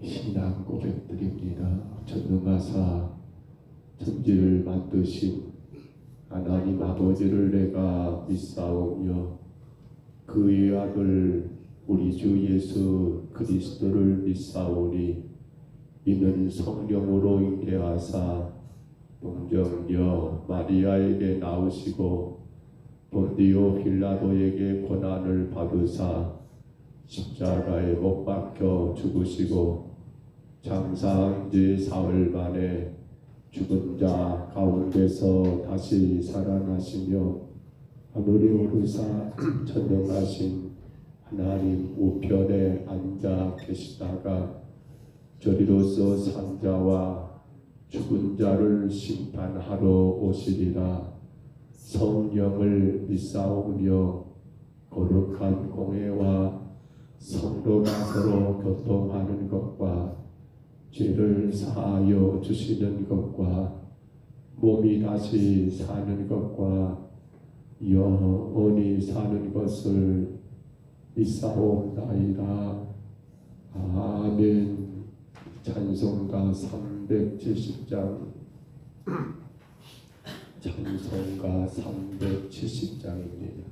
신앙 고백드립니다. 전능하사 천지를 만드신 하나님 아버지를 내가 믿사오며 그의 아들 우리 주 예수 그리스도를 믿사오니 이는 성령으로 잉태하사 동정녀 마리아에게 나오시고 본디오 빌라도에게 고난을 받으사 십자가에 못 박혀 죽으시고 장사한 지 사흘 만에 죽은 자 가운데서 다시 살아나시며 하늘에 오르사 전능하신 하나님 우편에 앉아 계시다가 저리로서 산자와 죽은 자를 심판하러 오시리라. 성령을 믿사오며 거룩한 공회와 성도가 서로 교통하는 것과 죄를 사하여 주시는 것과 몸이 다시 사는 것과 영원히 사는 것을 믿사옵나이다. 아멘. 찬송가 370장 찬송가 370장입니다.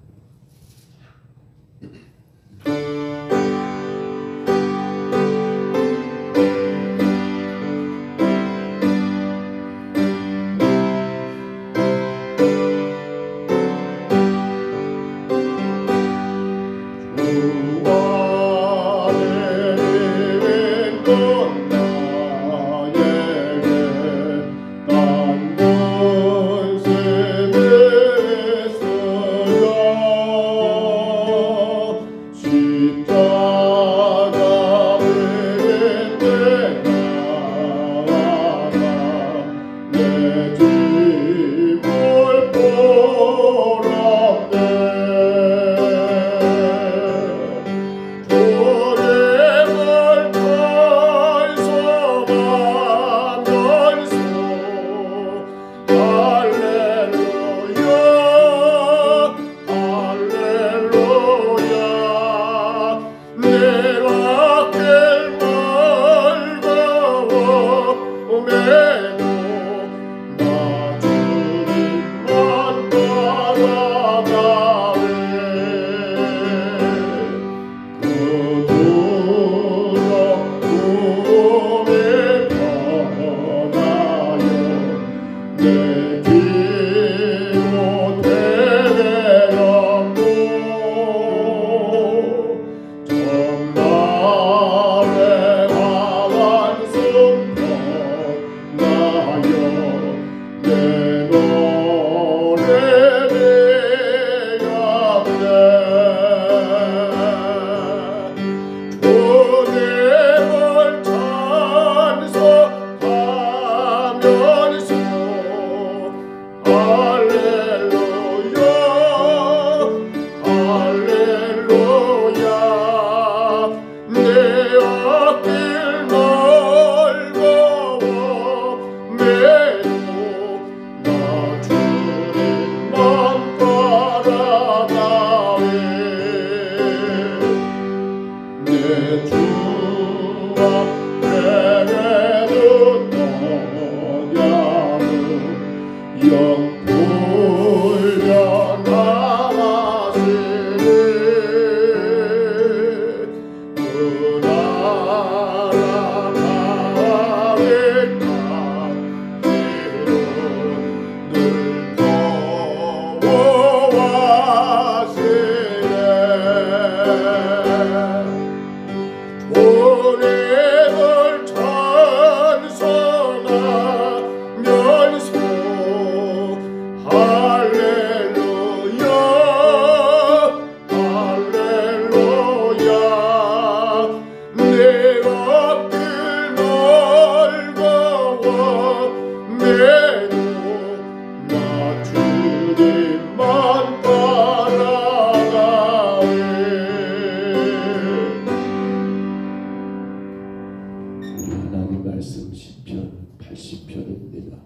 말씀 시편 80편입니다.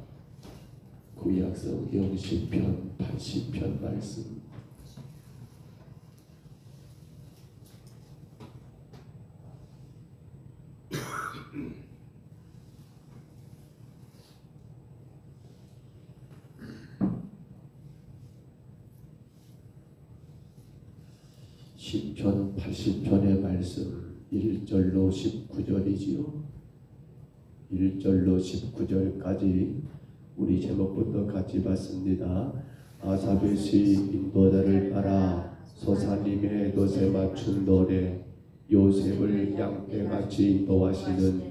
구약성경 시편 80편 말씀. 시편 80편의 말씀 1절로 19절이지요. 1절로 19절까지 우리 제목부터 같이 봤습니다. 아삽의 시 인도자를 따라 소사님의 돛에 맞춘 노래, 요셉을 양떼같이 인도하시는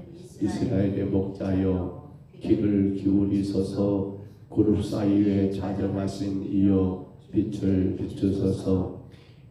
이스라엘의 목자여, 귀를 기울이소서. 그룹 사이에 자정하신 이여, 빛을 비추소서.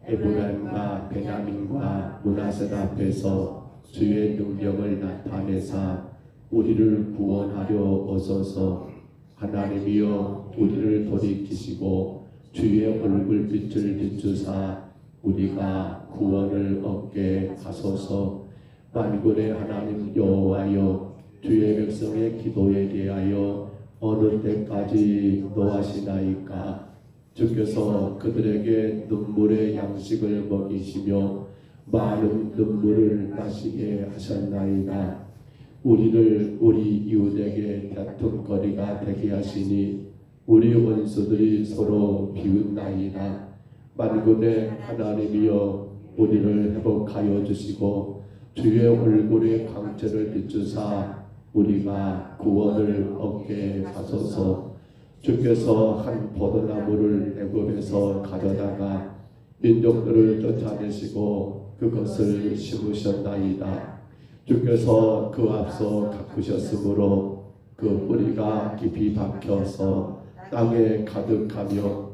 에브라임과 베냐민과 므낫세 앞에서 주의 능력을 나타내사 우리를 구원하려 오소서. 하나님이여, 우리를 돌이키시고 주의 얼굴빛을 비추사 우리가 구원을 얻게 하소서. 만군의 하나님 여호와여, 주의 백성의 기도에 대하여 어느 때까지 노하시나이까? 주께서 그들에게 눈물의 양식을 먹이시며 많은 눈물을 마시게 하셨나이다. 우리를 우리 이웃에게 다툼거리가 되게 하시니 우리 원수들이 서로 비웃나이다. 만군의 하나님이여, 우리를 회복하여 주시고 주의 얼굴의 광채를 비추사 우리가 구원을 얻게 하소서. 주께서 한 포도나무를 애굽에서 가져다가 민족들을 쫓아내시고 그것을 심으셨나이다. 주께서 그 앞서 가꾸셨으므로 그 뿌리가 깊이 박혀서 땅에 가득하며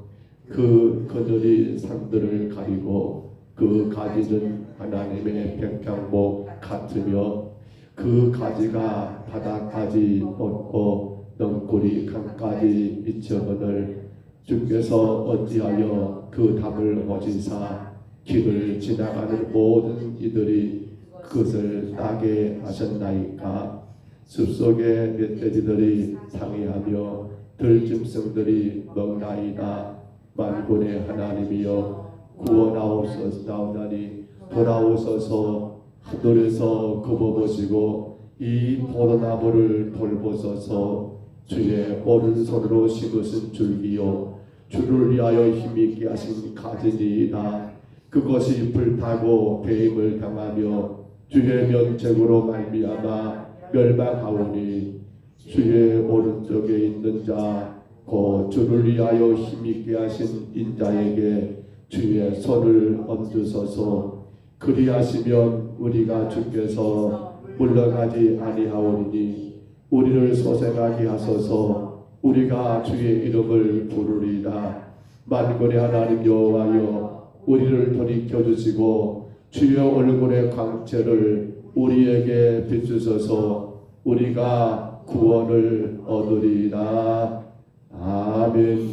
그 그늘이 산들을 가리고 그 가지는 하나님의 백향목 같으며 그 가지가 바닥까지 뻗고 넝굴이 강까지 미쳐거늘. 주께서 어찌하여 그 담을 거지사 길을 지나가는 모든 이들이 그것을 따게 하셨나이까? 숲속의 멧돼지들이 상의하며 들짐승들이 먹나이다. 만군의 하나님이여, 구원하옵소서나오다니 돌아오소서. 하늘에서 굽어보시고 이 포도나무를 돌보소서. 주의 오른손으로 심으신 줄기요, 주를 위하여 힘있게 하신 가지니이다. 그것이 불타고 배임을 당하며 주의 면책으로 말미암아 멸망하오니 주의 오른쪽에 있는 자 곧 주를 위하여 힘있게 하신 인자에게 주의 손을 얹으소서. 그리하시면 우리가 주께서 물러가지 아니하오리니 우리를 소생하게 하소서. 우리가 주의 이름을 부르리라. 만군의 하나님 여호와여, 우리를 돌이켜 주시고 주의 얼굴의 광채를 우리에게 비추소서. 우리가 구원을 얻으리라. 아멘.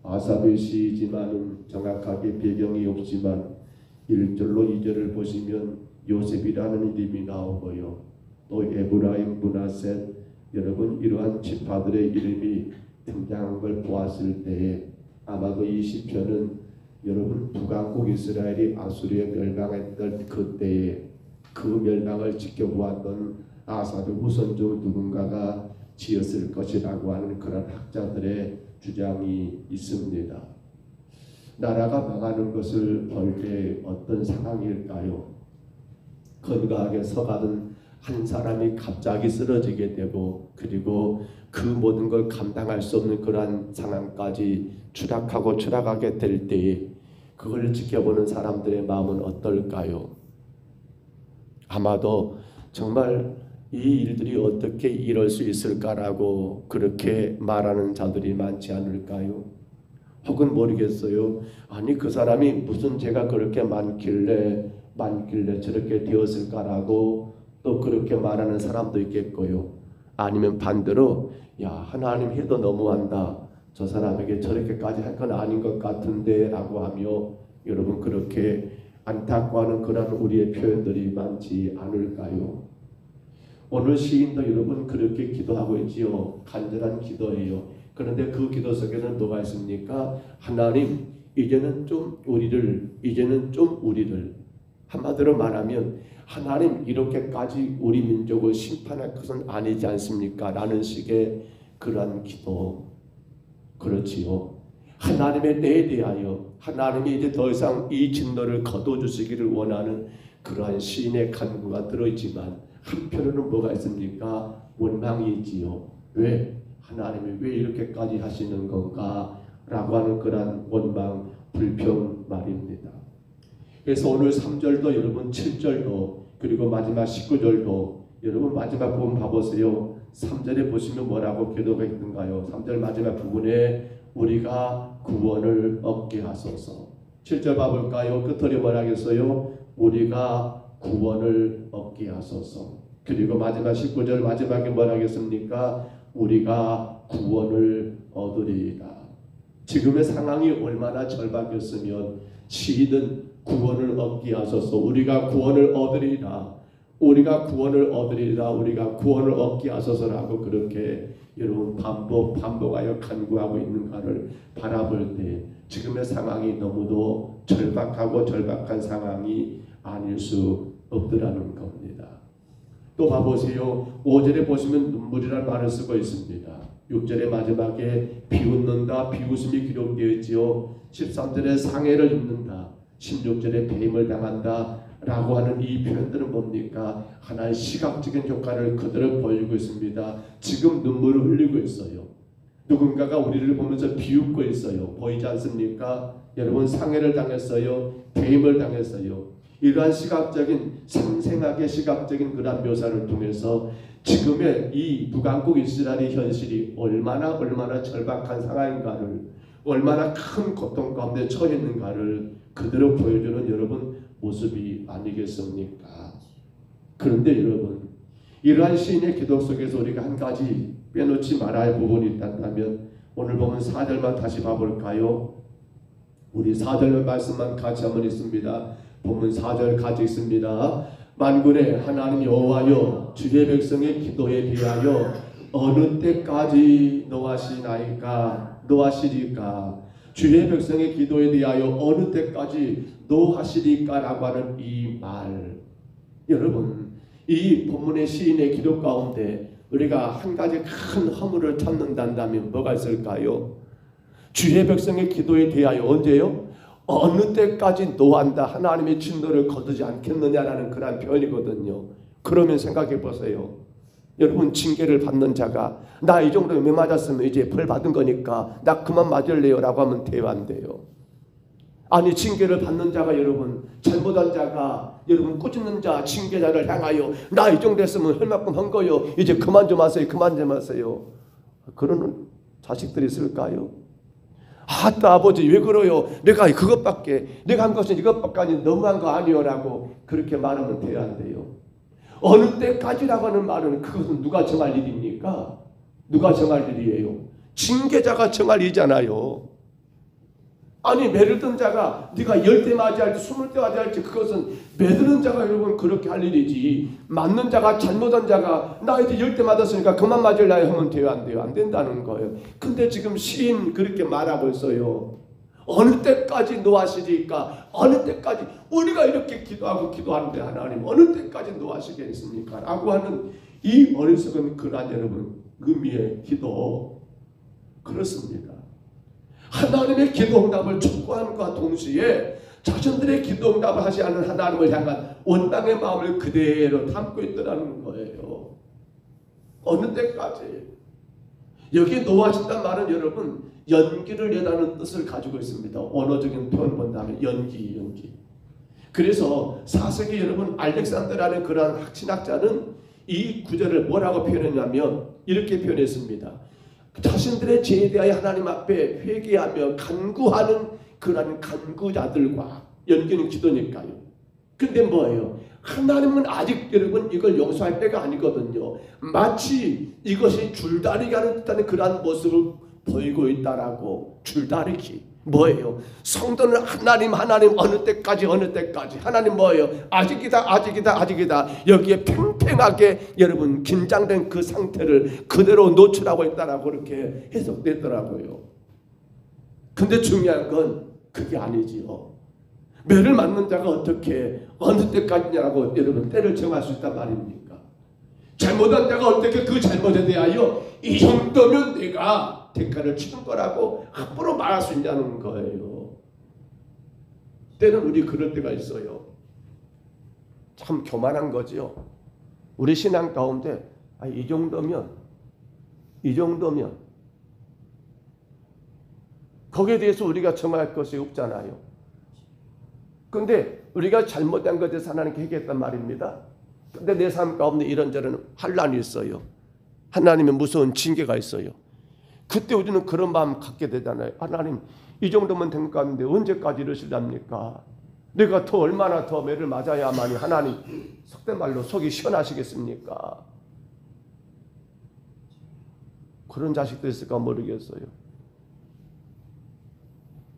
아삽의 시이지만 정확하게 배경이 없지만 1절로 2절을 보시면 요셉이라는 이름이 나오고요, 또 에브라임, 므낫세, 여러분 이러한 지파들의 이름이 등장한 걸 보았을 때에 아마 그 이 시편은 여러분 북왕국 이스라엘이 아수리에 멸망했던 그때에 그 멸망을 지켜보았던 아삽의 후손 중 누군가가 지었을 것이라고 하는 그런 학자들의 주장이 있습니다. 나라가 망하는 것을 볼 때 어떤 상황일까요? 건강하게 서가던 한 사람이 갑자기 쓰러지게 되고, 그리고 그 모든 걸 감당할 수 없는 그러한 상황까지 추락하게 될 때에 그걸 지켜보는 사람들의 마음은 어떨까요? 아마도 정말 이 일들이 어떻게 이럴 수 있을까라고 그렇게 말하는 자들이 많지 않을까요? 혹은 모르겠어요. 아니 그 사람이 무슨 죄가 그렇게 많길래 저렇게 되었을까라고 또 그렇게 말하는 사람도 있겠고요. 아니면 반대로 야 하나님 해도 너무한다. 저 사람에게 저렇게까지 할 건 아닌 것 같은데 라고 하며 여러분 그렇게 안타까워하는 그런 우리의 표현들이 많지 않을까요? 오늘 시인도 여러분 그렇게 기도하고 있지요. 간절한 기도예요. 그런데 그 기도 속에는 뭐가 있습니까? 하나님 이제는 좀 우리를 한마디로 말하면 하나님 이렇게까지 우리 민족을 심판할 것은 아니지 않습니까? 라는 식의 그러한 기도. 그렇지요. 하나님의 때에 대하여 하나님이 이제 더 이상 이 진노를 거둬주시기를 원하는 그러한 시인의 간구가 들어있지만 한편으로는 뭐가 있습니까? 원망이 있지요. 왜? 하나님이 왜 이렇게까지 하시는 건가? 라고 하는 그러한 원망, 불평 말입니다. 그래서 오늘 3절도 여러분 7절도 그리고 마지막 19절도 여러분 마지막 부분 봐보세요. 3절에 보시면 뭐라고 기도가 있는가요? 3절 마지막 부분에 우리가 구원을 얻게 하소서. 7절 봐볼까요? 끝으로 뭐라 하겠어요? 우리가 구원을 얻게 하소서. 그리고 마지막 19절 마지막에 뭐라 하겠습니까? 우리가 구원을 얻으리이다. 지금의 상황이 얼마나 절박했으면 시인은 구원을 얻게 하소서. 우리가 구원을 얻으리이다. 우리가 구원을 얻으리이다. 우리가 구원을 얻게 하소서라고 그렇게 여러분 반복하여 간구하고 있는가를 바라볼 때 지금의 상황이 너무도 절박한 상황이 아닐 수 없더라는 겁니다. 또 봐보세요. 5절에 보시면 눈물이라는 말을 쓰고 있습니다. 6절의 마지막에 비웃는다, 비웃음이 기록되어 있지요. 13절에 상해를 입는다, 16절에 배임을 당한다 라고 하는 이 표현들은 뭡니까? 하나의 시각적인 효과를 그대로 보여주고 있습니다. 지금 눈물을 흘리고 있어요. 누군가가 우리를 보면서 비웃고 있어요. 보이지 않습니까? 여러분 상해를 당했어요. 배임을 당했어요. 이러한 시각적인 생생하게 시각적인 그런 묘사를 통해서 지금의 이 북왕국 이스라엘의 현실이 얼마나 절박한 상황인가를 얼마나 큰 고통 가운데 처해 있는가를 그대로 보여주는 여러분 모습이 아니겠습니까? 그런데 여러분 이러한 시인의 기도 속에서 우리가 한 가지 빼놓지 말아야 할 부분이 있다면 오늘 보면 4절만 다시 봐볼까요? 우리 4절 말씀만 같이 한번 있습니다. 보면 4절 같이 있습니다. 만군의 하나님 여호와여 주의 백성의 기도에 대하여 어느 때까지 노하시리까? 주의 백성의 기도에 대하여 어느 때까지 노하시리까? 라고 하는 이 말, 여러분 이 본문의 시인의 기도 가운데 우리가 한 가지 큰 허물을 찾는다면 뭐가 있을까요? 주의 백성의 기도에 대하여 언제요? 어느 때까지 노한다, 하나님의 진노를 거두지 않겠느냐라는 그런 표현이거든요. 그러면 생각해 보세요. 여러분 징계를 받는 자가 나 이 정도 매 맞았으면 이제 벌 받은 거니까 나 그만 맞을래요 라고 하면 돼요, 안 돼요? 아니 징계를 받는 자가 여러분 잘못한 자가 여러분 꾸짖는 자 징계자를 향하여 나 이 정도 했으면 할 만큼 한 거요, 이제 그만 좀 하세요, 그만 좀 하세요. 그러는 자식들이 있을까요? 아따 아버지 왜 그러요? 내가 그것밖에 내가 한 것은 이것밖에 너무한 거 아니요 라고 그렇게 말하면 돼야 안 돼요? 어느 때까지라고 하는 말은 그것은 누가 정할 일입니까? 누가 정할 일이에요? 징계자가 정할 일이잖아요. 아니 매르던 자가 네가 10대 맞이할지 20대 맞이할지 그것은 매드는 자가 여러분 그렇게 할 일이지, 맞는 자가 잘못한 자가 나 이제 10대 맞았으니까 그만 맞을래 하면 돼요, 안 돼요? 안 된다는 거예요. 근데 지금 시인 그렇게 말하고 있어요. 어느 때까지 노하시리까? 어느 때까지 우리가 이렇게 기도하는데 하나님 어느 때까지 노하시겠습니까? 라고 하는 이 어리석은 그러한 여러분 의미의 기도, 그렇습니다. 하나님의 기도 응답을 촉구함과 동시에 자신들의 기도 응답을 하지 않는 하나님을 향한 원망의 마음을 그대로 담고 있더라는 거예요. 어느 때까지? 여기 노하신다는 말은 여러분 연기를 내다는 뜻을 가지고 있습니다. 언어적인 표현 본다면 연기. 그래서 4세기 여러분 알렉산더라는 그러한 신학자는 이 구절을 뭐라고 표현했냐면 이렇게 표현했습니다. 자신들의 죄에 대하여 하나님 앞에 회개하며 간구하는 그러한 간구자들과, 연기는 기도니까요. 근데 뭐예요? 하나님은 아직 여러분 이걸 용서할 때가 아니거든요. 마치 이것이 줄다리기 하는 듯한 그러한 모습을 보이고 있다라고. 줄다리기 뭐예요? 성도는 하나님 어느 때까지 하나님 뭐예요? 아직이다 여기에 팽팽하게 여러분 긴장된 그 상태를 그대로 노출하고 있다라고 그렇게 해석됐더라고요. 근데 중요한 건 그게 아니지요. 매를 맞는 자가 어떻게 어느 때까지냐고 여러분 때를 정할 수 있단 말입니까? 잘못한 자가 어떻게 그 잘못에 대하여 이 정도면 내가 대가를 치는 거라고 함부로 말할 수 있냐는 거예요. 때는 우리 그럴 때가 있어요. 참 교만한 거지요. 우리 신앙 가운데 이 정도면 거기에 대해서 우리가 정할 것이 없잖아요. 그런데 우리가 잘못된 것에 대해서 하나님께 회개했단 말입니다. 근데 내 삶 가운데 이런저런 환난이 있어요. 하나님의 무서운 징계가 있어요. 그때 우리는 그런 마음 갖게 되잖아요. 하나님, 이 정도면 된 것 같은데 언제까지 이러실랍니까? 내가 더 얼마나 더 매를 맞아야만이 하나님 속된 말로 속이 시원하시겠습니까? 그런 자식도 있을까 모르겠어요.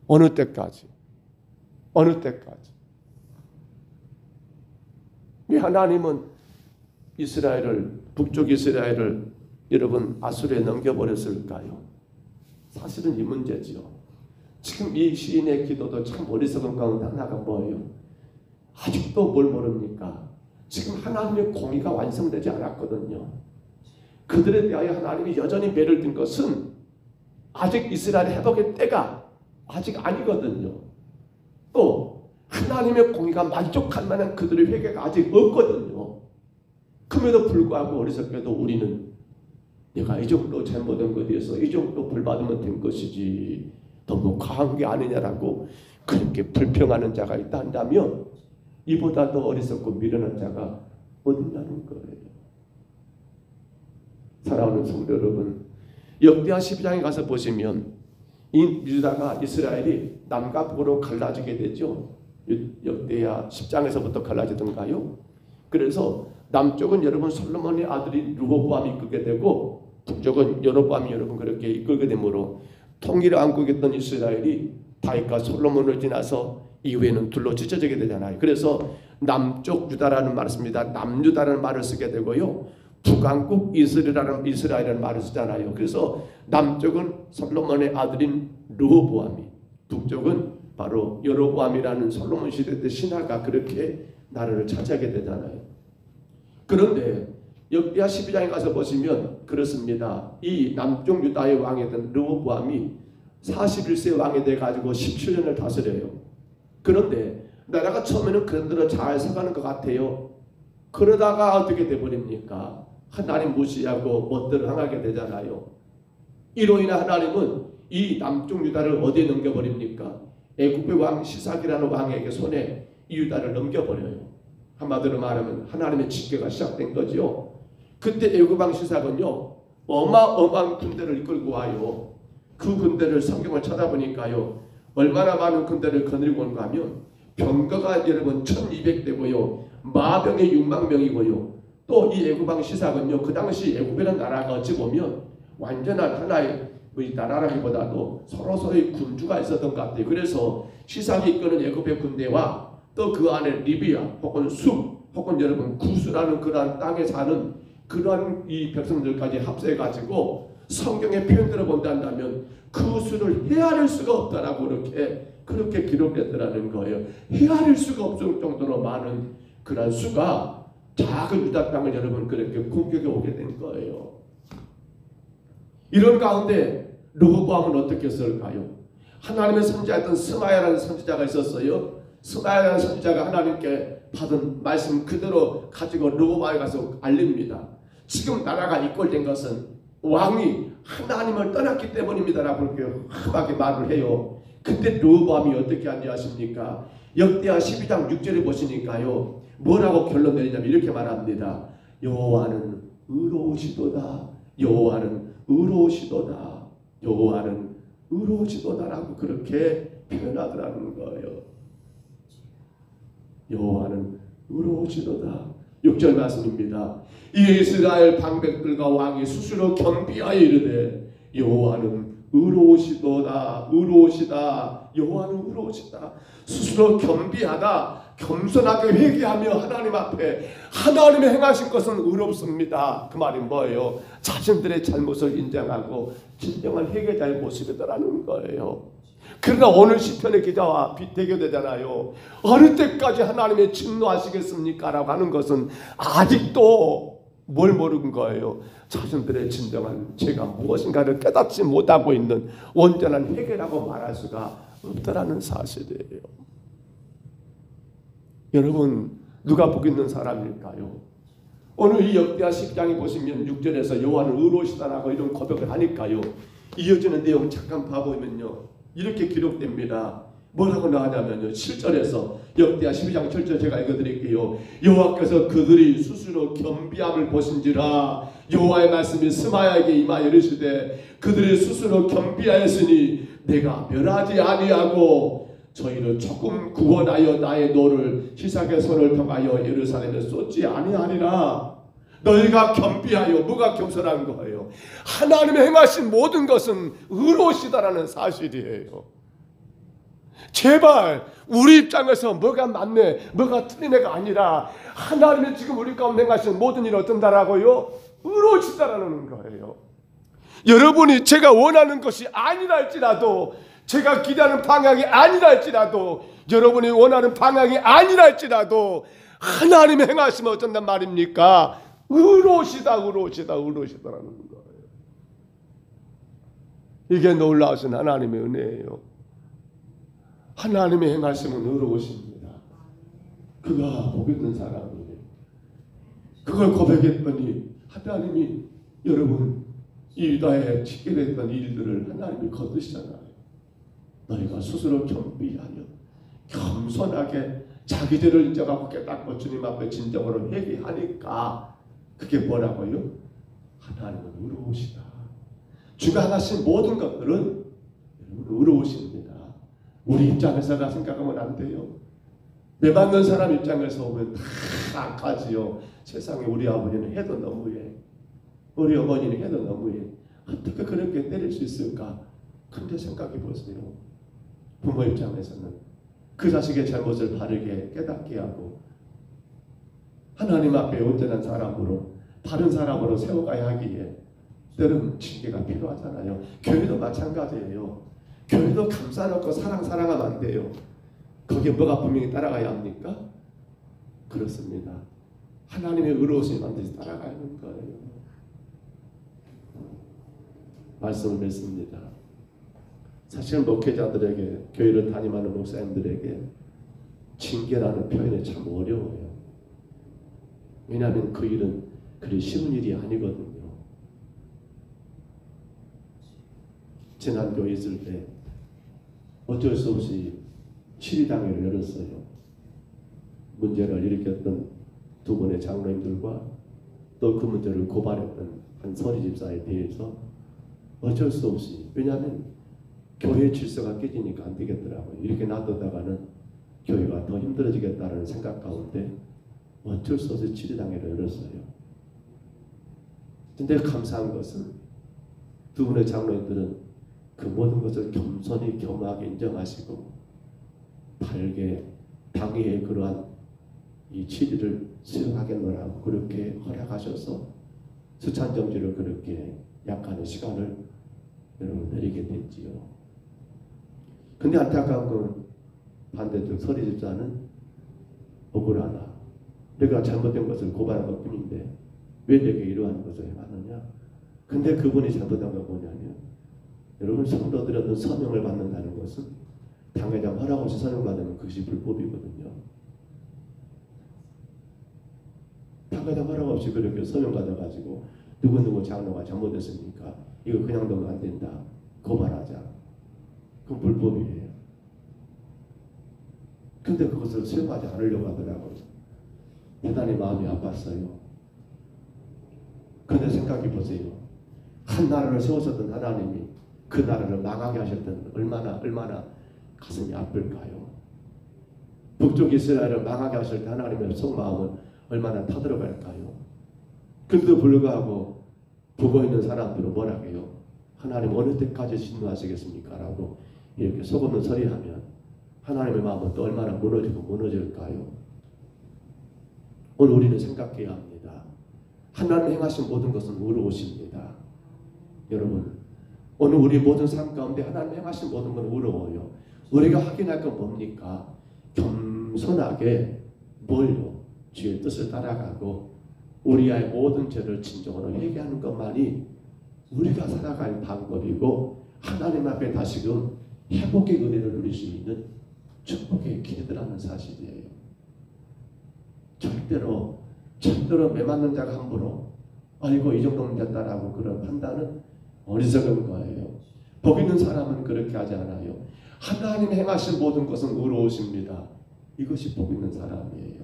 어느 때까지? 왜 하나님은 북쪽 이스라엘을 여러분 아수르에 넘겨버렸을까요? 사실은 이 문제지요. 지금 이 시인의 기도도 참 어리석은 가운데 하나가 뭐예요? 아직도 뭘 모릅니까? 지금 하나님의 공의가 완성되지 않았거든요. 그들에 대하여 하나님이 여전히 매를 든 것은 아직 이스라엘 회복의 때가 아직 아니거든요. 또 하나님의 공의가 만족할 만한 그들의 회개가 아직 없거든요. 그럼에도 불구하고 어리석게도 우리는 내가 이 정도 잘못한 것에 대해서 이 정도 벌받으면 된 것이지 너무 과한 게 아니냐라고 그렇게 불평하는 자가 있다 한다면 이보다 더 어리석고 미련한 자가 어딨냐는 거예요. 사랑하는 성도 여러분, 역대하 12장에 가서 보시면 유다가 이스라엘이 남과 북으로 갈라지게 되죠. 역대하 10장에서부터 갈라지던가요. 그래서 남쪽은 여러분 솔로몬의 아들이 르호보암이 이끌게 되고 북쪽은 여로보암이 여러분 그렇게 이끌게 되므로 통일을 안고 있던 이스라엘이 다윗과 솔로몬을 지나서 이후에는 둘로 찢어지게 되잖아요. 그래서 남쪽 유다라는 말을 씁니다. 남유다라는 말을 쓰게 되고요. 북왕국 이스라엘이라는 말을 쓰잖아요. 그래서 남쪽은 솔로몬의 아들인 르호보암이, 북쪽은 바로 여로보암이라는 솔로몬 시대 때 신하가 그렇게 나라를 차지하게 되잖아요. 그런데 역대하 12장에 가서 보시면 그렇습니다. 이 남쪽 유다의 왕이던 르호보암이 41세 왕이 돼가지고 17년을 다스려요. 그런데 나라가 처음에는 그런대로 잘 서가는 것 같아요. 그러다가 어떻게 돼버립니까? 하나님 무시하고 멋대로 행하게 되잖아요. 이로 인해 하나님은 이 남쪽 유다를 어디에 넘겨버립니까? 애굽의 왕 시삭이라는 왕에게 손에 이 유다를 넘겨버려요. 한마디로 말하면 하나님의 징계가 시작된 거죠. 그때 애굽 왕 시삭은요 어마어마한 군대를 이끌고 와요. 그 군대를 성경을 찾아보니까요 얼마나 많은 군대를 거느리고 온가 하면 병거가 여러분 1200대고요 마병이 6만 명이고요. 또 이 애굽 왕 시삭은요 그 당시 애굽이라는 나라가 어찌 보면 완전한 하나의 나라라기보다도 서로서로의 군주가 있었던 것 같아요. 그래서 시삭이 이끄는 애굽의 군대와 또 그 안에 리비아 혹은 숲 혹은 여러분 구스라는 그러한 땅에 사는 그러한 이 백성들까지 합세해가지고 성경의 표현대로 본다면 그 수를 헤아릴 수가 없다라고 그렇게 기록됐더라는 거예요. 헤아릴 수가 없을 정도로 많은 그러한 수가 작은 유다 땅을 여러분 그렇게 공격해 오게 된 거예요. 이런 가운데 르호보암은 어떻게 했을까요? 하나님의 선지자였던 스마야라는 선지자가 있었어요. 스마야라는 선지자가 하나님께 받은 말씀 그대로 가지고 르호보암에 가서 알립니다. 지금 나라가 이꼴된 것은 왕이 하나님을 떠났기 때문입니다라고 그렇게 험하게 말을 해요. 그때 르호보암이 어떻게 하는지 아십니까? 역대하 12장 6절에 보시니까요 뭐라고 결론 내리냐면 이렇게 말합니다. 여호와는 의로우시도다. 여호와는 의로우시도다. 여호와는 의로우시도다라고 그렇게 표현하더라는 거예요. 여호와는 의로우시도다. 6절 말씀입니다. 이스라엘 방백들과 왕이 스스로 겸비하여 이르되 여호와는 의로우시도다. 의로우시다. 여호와는 의로우시다. 스스로 겸비하다. 겸손하게 회개하며 하나님 앞에 하나님의 행하신 것은 의롭습니다. 그 말이 뭐예요? 자신들의 잘못을 인정하고 진정한 회개자의 모습이더라는 거예요. 그러나 오늘 시편의 기자와 대교되잖아요. 어느 때까지 하나님의 진노하시겠습니까? 라고 하는 것은 아직도 뭘 모르는 거예요? 자신들의 진정한 죄가 무엇인가를 깨닫지 못하고 있는 온전한 회개라고 말할 수가 없다라는 사실이에요. 여러분, 누가 복 있는 사람일까요? 오늘 이 역대하 10장에 보시면 6절에서 여호와는 의로우시다라고 이런 고백을 하니까요. 이어지는 내용 잠깐 봐보면요. 이렇게 기록됩니다. 뭐라고 나오냐면요. 7절에서 역대하 12장 7절 제가 읽어드릴게요. 여호와께서 그들이 스스로 겸비함을 보신지라 여호와의 말씀이 스마야에게 임하여 이르시되 그들이 스스로 겸비하였으니 내가 멸하지 아니하고 저희를 조금 구원하여 나의 노를 시삭의 손을 통하여 예루살렘에 쏟지 아니하리라. 너희가 겸비하여 뭐가 겸손한 거예요? 하나님의 행하신 모든 것은 의로우시다라는 사실이에요. 제발 우리 입장에서 뭐가 맞네 뭐가 틀린 애가 아니라 하나님의 지금 우리 가운데 행하신 모든 일을 어떤다라고요? 의로우시다라는 거예요. 여러분이 제가 원하는 것이 아니라 할지라도 제가 기대하는 방향이 아니라 할지라도 여러분이 원하는 방향이 아니라 할지라도 하나님의 행하시면 어쩐단 말입니까? 의로우시다라는 거예요. 이게 놀라우신 하나님의 은혜예요. 하나님의 행하심은 의로우십니다. 그가 복 있는 사람이에요. 그걸 고백했더니 하나님이 여러분 유다에 치게 됐던 일들을 하나님이 거두시잖아요. 너희가 스스로 겸비하여 겸손하게 자기 죄를 인정하고 깨닫고 주님 앞에 진정으로 회개하니까 그게 뭐라고요? 하나님은 의로우시다. 주가 하신 모든 것들은 의로우십니다. 우리 입장에서가 생각하면 안 돼요. 매 맞는 사람 입장에서 보면 다 악하지요. 세상에 우리 아버지는 해도 너무해. 우리 어머니는 해도 너무해. 어떻게 그렇게 때릴 수 있을까? 근데 생각해 보세요. 부모 입장에서는 그 자식의 잘못을 바르게 깨닫게 하고 하나님 앞에 온전한 사람으로 바른 사람으로 세워가야 하기에 때로는 징계가 필요하잖아요. 교회도 마찬가지예요. 교회도 감싸놓고 사랑하면 안 돼요. 거기에 뭐가 분명히 따라가야 합니까? 그렇습니다. 하나님의 의로우심이 반드시 따라가는 거예요. 말씀을 맺습니다. 사실 목회자들에게 교회를 담임하는 목사님들에게 징계라는 표현이 참 어려워요. 왜냐하면 그 일은 그리 쉬운 일이 아니거든요. 지난 교회 있을 때 어쩔 수 없이 치리당회를 열었어요. 문제를 일으켰던 두 분의 장로님들과 또 그 문제를 고발했던 한 서리 집사에 대해서 어쩔 수 없이, 왜냐하면 교회 질서가 깨지니까 안 되겠더라고요. 이렇게 놔뒀다가는 교회가 더 힘들어지겠다는 생각 가운데 어쩔 수 없이 치리당회를 열었어요. 근데 감사한 것은 두 분의 장로님들은 그 모든 것을 겸손히 겸허하게 인정하시고 달게 당회의 그러한 이 치리를 수용하겠노라고 그렇게 허락하셔서 수찬정지를 그렇게 약간의 시간을 여러분 내리게 됐지요. 근데 안타까운 건 반대쪽 서리 집사는 억울하다. 내가 잘못된 것을 고발한 것 뿐인데 왜 내게 이러한 것을 행하느냐. 근데 그분이 잘못한 건 뭐냐면 여러분 성도들의 어떤 서명을 받는다는 것은 당회장 허락 없이 서명받으면 그것이 불법이거든요. 당회장 허락 없이 그렇게 서명받아가지고 누구누구 장로가 잘못했으니까 이거 그냥 놓으면 안 된다. 고발하자. 그건 불법이에요. 근데 그것을 수용하지 않으려고 하더라고요. 대단히 마음이 아팠어요. 근데 생각해 보세요. 한 나라를 세우셨던 하나님이 그 나라를 망하게 하셨던 얼마나 가슴이 아플까요? 북쪽 이스라엘을 망하게 하실 때 하나님의 속마음은 얼마나 타들어갈까요? 근데도 불구하고 보고 있는 사람들은 뭐라고 해요? 하나님 어느 때까지 신뢰하시겠습니까? 라고 이렇게 속없는 소리하면 하나님의 마음은 또 얼마나 무너질까요? 오늘 우리는 생각해야 합니다. 하나님 행하신 모든 것은 의로우십니다. 여러분, 오늘 우리 모든 삶 가운데 하나님 행하신 모든 건 의로워요. 우리가 확인할 건 뭡니까? 겸손하게 뭘요? 주의 뜻을 따라가고 우리의 모든 죄를 진정으로 회개하는 것만이 우리가 살아갈 방법이고 하나님 앞에 다시금 회복의 은혜를 누릴 수 있는 축복의 길이라는 사실이에요. 절대로 매 맞는 자가 함부로 아이고 이 정도면 됐다라고 그런 판단은 어리석은 거예요. 복 있는 사람은 그렇게 하지 않아요. 하나님 행하신 모든 것은 의로우십니다. 이것이 복 있는 사람이에요.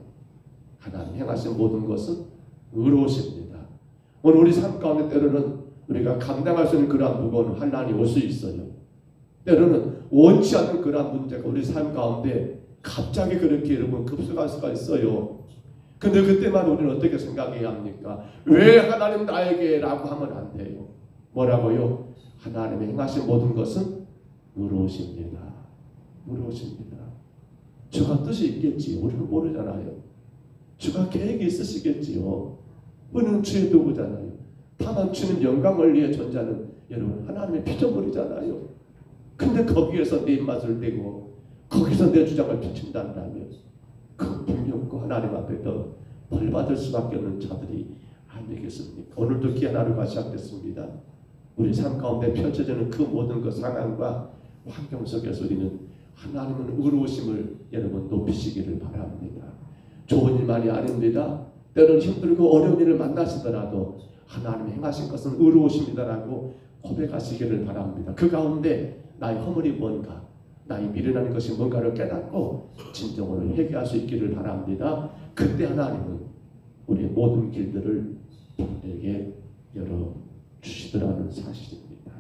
하나님 행하신 모든 것은 의로우십니다. 오늘 우리 삶 가운데 때로는 우리가 감당할 수 있는 그러한 무거운 환난이 올 수 있어요. 때로는 원치 않는 그러한 문제가 우리 삶 가운데 갑자기 그렇게 여러분 급속할 수가 있어요. 근데 그때만 우리는 어떻게 생각해야 합니까? 왜 하나님 나에게 라고 하면 안 돼요. 뭐라고요? 하나님의 행하신 모든 것은 의로우십니다. 의로우십니다. 주가 뜻이 있겠지요. 우리는 모르잖아요. 주가 계획이 있으시겠지요. 우리는 주의 도구잖아요. 다만 주는 영광을 위해 존재하는 여러분 하나님의 피조물이잖아요. 근데 거기에서 내 입맛을 대고 거기서 내 주장을 펼친다면 그 분명코 하나님 앞에 더 벌받을 수밖에 없는 자들이 아니겠습니까? 오늘도 귀한 하루가 시작됐습니다. 우리 삶 가운데 펼쳐지는 그 모든 그 상황과 환경 속에서 우리는 하나님은 의로우심을 여러분 높이시기를 바랍니다. 좋은 일만이 아닙니다. 때로는 힘들고 어려운 일을 만나시더라도 하나님 행하신 것은 의로우십니다라고 고백하시기를 바랍니다. 그 가운데 나의 허물이 뭔가, 나의 미련한 것이 뭔가를 깨닫고 진정으로 회개할 수 있기를 바랍니다. 그때 하나님은 우리의 모든 길들을 우리에게 열어주시더라는 사실입니다.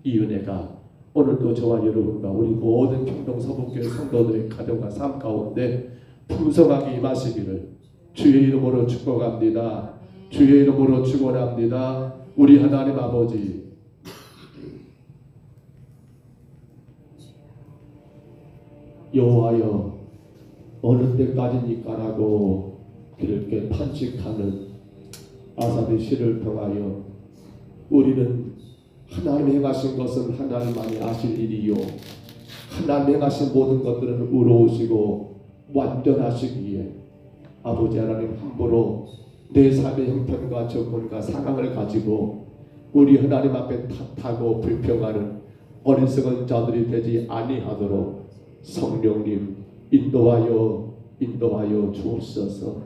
이 은혜가 오늘도 저와 여러분과 우리 모든 평동 서북교회 성도들의 가정과 삶 가운데 풍성하게 임하시기를 주의 이름으로 축복합니다. 주의 이름으로 축원합니다. 우리 하나님 아버지, 여호와여 어느 때까지니까라고 그렇게 탄식하는 아삽의 시를 통하여 우리는 하나님 행하신 것은 하나님만이 아실 일이요 하나님 행하신 모든 것들은 의로우시고 완전하시기에 아버지 하나님 함부로 내 삶의 형편과 조건과 상황을 가지고 우리 하나님 앞에 탓하고 불평하는 어리석은 자들이 되지 아니하도록 성령님 인도하여 주옵소서.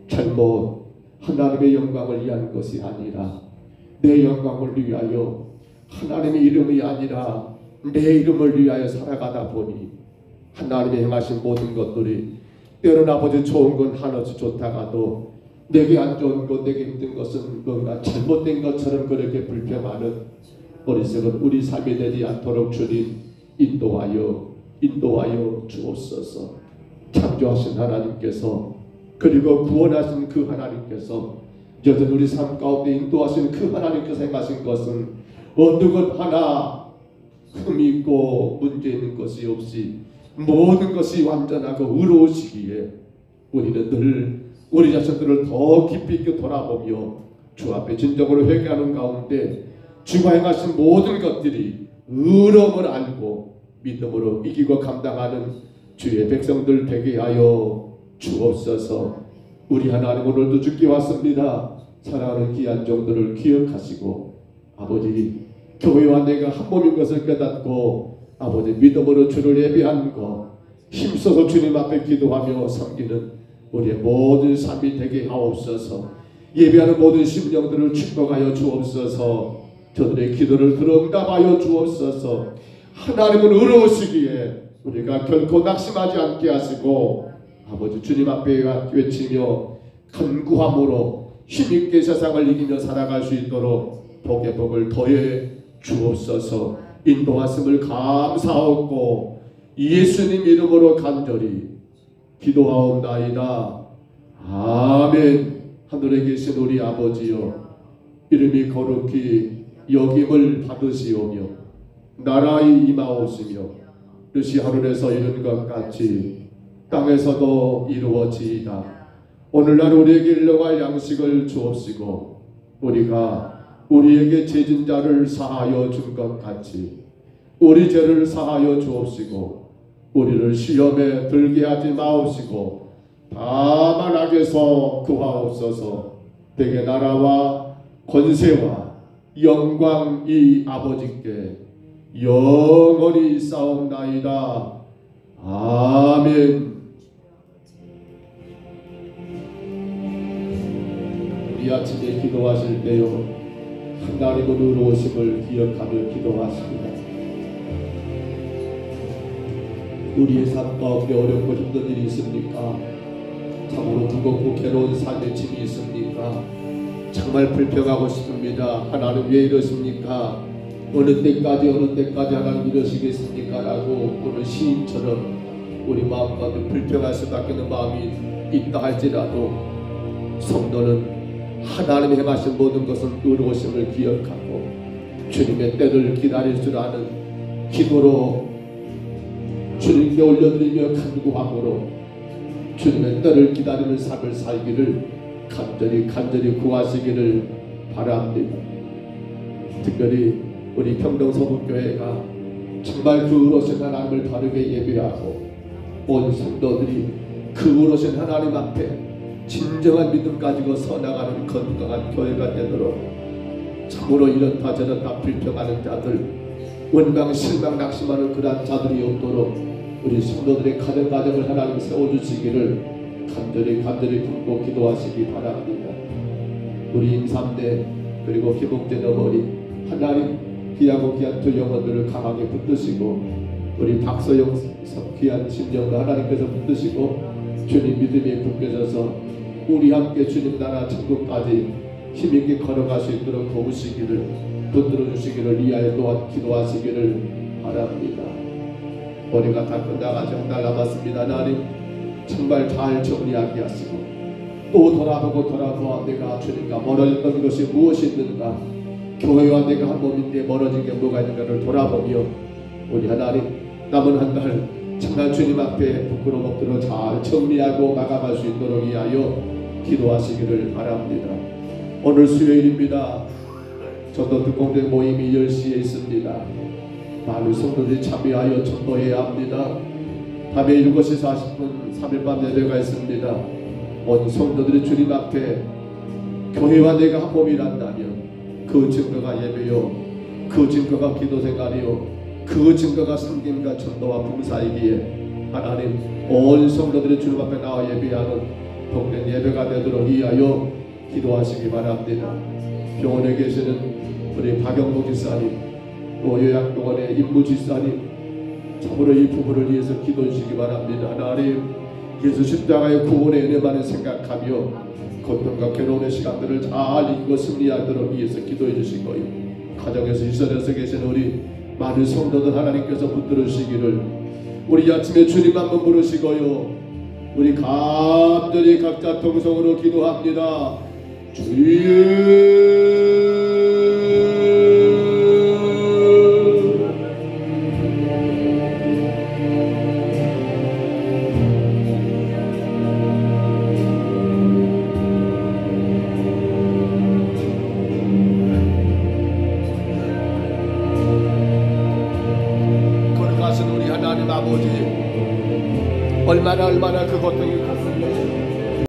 잘못 하나님의 영광을 위한 것이 아니라 내 영광을 위하여 하나님의 이름이 아니라 내 이름을 위하여 살아가다 보니 하나님의 행하신 모든 것들이 때로는 아버지 좋은 건 하나씩 좋다가도 내게 안 좋은 것, 내게 힘든 것은 뭔가 잘못된 것처럼 그렇게 불평하는 어리석은 우리 삶이 되지 않도록 주님 인도하여 주옵소서. 창조하신 하나님께서 그리고 구원하신 그 하나님께서 여전히 우리 삶 가운데 인도하신 그 하나님께서 행하신 것은 어느 것 하나 흠이 있고 문제 있는 것이 없이 모든 것이 완전하고 의로우시기에 우리는 늘 우리 자신들을 더 깊이 있게 돌아보며 주 앞에 진정으로 회개하는 가운데 주가 행하신 모든 것들이 의로움을 알고 믿음으로 이기고 감당하는 주의 백성들 되게 하여 주옵소서. 우리 하나님 오늘도 주께 왔습니다. 사랑하는 귀한 종들을 기억하시고 아버지 교회와 내가 한 몸인 것을 깨닫고 아버지 믿음으로 주를 예배하는 것 힘써서 주님 앞에 기도하며 섬기는 우리의 모든 삶이 되게 하옵소서. 예배하는 모든 심령들을 축복하여 주옵소서. 저들의 기도를 들응답하여 주옵소서. 하나님은 의로우시기에 우리가 결코 낙심하지 않게 하시고 아버지 주님 앞에 외치며 간구함으로 힘있게 세상을 이기며 살아갈 수 있도록 복의 복을 더해 주옵소서. 인도하심을 감사하고 예수님 이름으로 간절히 기도하옵나이다. 아멘. 하늘에 계신 우리 아버지여 이름이 거룩히 여김을 받으시오며 나라의 임하옵시며 뜻이 하늘에서 이룬 것 같이 땅에서도 이루어지이다. 오늘날 우리에게 일용할 양식을 주옵시고 우리가 우리에게 죄진 자를 사하여 준 것 같이 우리 죄를 사하여 주옵시고 우리를 시험에 들게 하지 마옵시고 다만 악에서 구하옵소서. 대개 나라와 권세와 영광이 아버지께 영원히 싸움나이다. 아멘. 우리 아침에 기도하실 때요, 하나님의 의로우심을 기억하며 기도하십니다. 우리의 삶 가운데 어렵고 힘든 일이 있습니까? 참으로 무겁고 괴로운 삶의 짐이 있습니까? 정말 불평하고 싶습니다. 하나님 왜 이러십니까? 어느 때까지 하나님 이러시겠습니까? 라고 오늘 시인처럼 우리 마음 가운데 불평할 수밖에 없는 마음이 있다 할지라도 성도는 하나님이 행하신 모든 것은 의로우심을 기억하고 주님의 때를 기다릴 줄 아는 기도로 주님께 올려드리며 간구함으로 주님의 때를 기다리는 삶을 살기를 간절히 구하시기를 바랍니다. 특별히 우리 평동서북교회가 정말 그 의로우신 하나님을 바르게 예배하고 온 성도들이 그 의로우신 하나님 앞에 진정한 믿음 가지고 서나가는 건강한 교회가 되도록 참으로 이렇다 저렇다 불평하는 자들, 원망 실망 낙심하는 그러한 자들이 없도록 우리 성도들의 가정을 하나님 세워주시기를 간절히 품고 기도하시기 바랍니다. 우리 임삼대 그리고 김옥재 어머니 하나님 귀하고 귀한 두 영혼들을 강하게 붙드시고 우리 박서영 귀한 심령도 하나님께서 붙드시고 주님 믿음에 굳게져서 우리 함께 주님 나라 천국까지 힘있게 걸어갈 수 있도록 도우시기를 붙들어 주시기를 위하여 또한 기도하시기를 바랍니다. 머리가 다 끝나가지 한달 남았습니다. 하나님 정말 잘 정리하게 하시고 또 돌아보아 내가 주님과 멀어졌던 것이 무엇이 있는가, 교회와 내가 한 몸인데 멀어진 게 뭐가 있는가를 돌아보며 우리 하나님 남은 한 달 정말 주님 앞에 부끄러움 없도록 잘 정리하고 마감할 수 있도록 위하여 기도하시기를 바랍니다. 오늘 수요일입니다. 저도 특공대 모임이 10시에 있습니다. 많은 성도들이 참여하여 전도해야 합니다. 밤에 7시 40분 3일밤 예배가 있습니다. 온 성도들이 주님 앞에 교회와 내가 한 몸이란다면 그 증거가 예배요, 그 증거가 기도 생활이요, 그 증거가 섬김과 전도와 봉사이기에 하나님 온 성도들이 주님 앞에 나와 예배하는 복된 예배가 되도록 위하여 기도하시기 바랍니다. 병원에 계시는 우리 박영복 지사님, 또 요양병원의 임무지사님, 참으로 이 부부를 위해서 기도해 주시기 바랍니다. 하나님 예수 십자가의 구원의 은혜만을 생각하며 고통과 괴로움의 시간들을 잘 이기고 승리하도록 위해서 기도해 주시고요, 가정에서 이스라엘에서 계시는 우리 많은 성도들 하나님께서 붙들어 주시기를 우리 아침에 주님 한번 부르시고요, 우리 간절히 각자 통성으로 기도합니다. 주여 얼마나 그 고통이